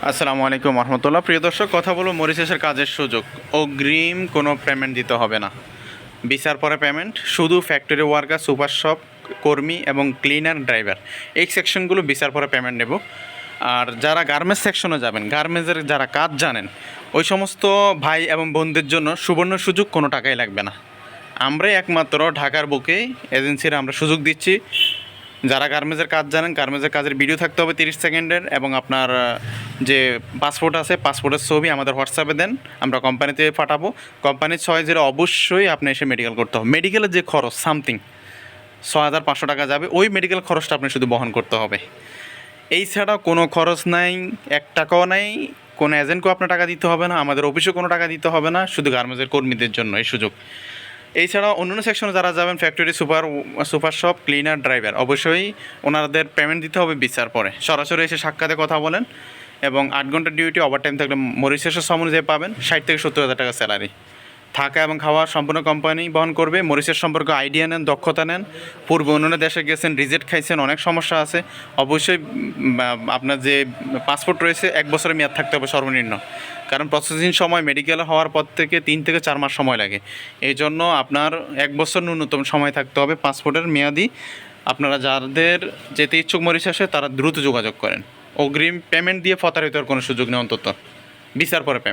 আসসালামু আলাইকুম রহমতুল্লাহ। প্রিয় দর্শক, কথা বলবো মরিশাসের কাজের সুযোগ। অগ্রিম কোনো পেমেন্ট দিতে হবে না, ভিসার পরে পেমেন্ট। শুধু ফ্যাক্টরি ওয়ার্কার, সুপার শপ কর্মী এবং ক্লিনার, ড্রাইভার, এই সেকশনগুলো ভিসার পরে পেমেন্ট নেব। আর যারা গার্মেন্টস সেকশনে যাবেন, গার্মেন্টসের যারা কাজ জানেন, ওই সমস্ত ভাই এবং বোনদের জন্য সুবর্ণ সুযোগ, কোনো টাকাই লাগবে না। আমরাই একমাত্র ঢাকার বুকে এজেন্সিরা আমরা সুযোগ দিচ্ছি। যারা গার্মেন্টসের কাজ জানেন, গার্মেন্টসের কাজের ভিডিও থাকতে হবে 30 সেকেন্ডের, এবং আপনার যে পাসপোর্ট আছে, পাসপোর্টের ছবি আমাদের হোয়াটসঅ্যাপে দেন, আমরা কোম্পানিতে পাঠাবো। কোম্পানির 6-0 অবশ্যই আপনি এসে মেডিকেল করতে হবে। মেডিকেলের যে খরচ সামথিং 6,500 টাকা যাবে, ওই মেডিকেল খরচটা আপনি শুধু বহন করতে হবে। এই ছাড়া কোনো খরচ নাই, 1 টাকাও নাই। কোনো এজেন্টকেও আপনার টাকা দিতে হবে না, আমাদের অফিসেও কোনো টাকা দিতে হবে না, শুধু গার্মেন্টসের কর্মীদের জন্য এই সুযোগ। এছাড়া অন্যান্য সেকশনে যারা যাবেন, factory super shop, cleaner, driver, অবশ্যই ওনাদের পেমেন্ট দিতে হবে ভিসার পরে। সরাসরি এসে সাক্ষাতে কথা বলেন, এবং 8 ঘন্টা ডিউটি, ওভারটাইম থাকলে মরিশাসের সময় যে পাবেন 60 থেকে 70 হাজার টাকা স্যালারি। থাকা এবং খাওয়া সম্পূর্ণ কোম্পানি বহন করবে। মরিশাস সম্পর্কে আইডিয়া নেন, দক্ষতা নেন। পূর্বে অন্যান্য দেশে গেছেন, রিজেক্ট খাইছেন, অনেক সমস্যা আছে। অবশ্যই আপনার যে পাসপোর্ট রয়েছে 1 বছরের মেয়াদ থাকতে হবে সর্বনিম্ন, কারণ প্রসেসিং সময় মেডিকেল হওয়ার পর থেকে 3 থেকে 4 মাস সময় লাগে। এই জন্য আপনার 1 বছর ন্যূনতম সময় থাকতে হবে পাসপোর্টের মেয়াদি। আপনারা যাদের যেতে ইচ্ছুক মরিশাসে, তারা দ্রুত যোগাযোগ করেন। অগ্রিম পেমেন্ট দিয়ে প্রতারিত হওয়ার কোনো সুযোগ নেই, অন্তত ভিসার পরে পেমেন্ট।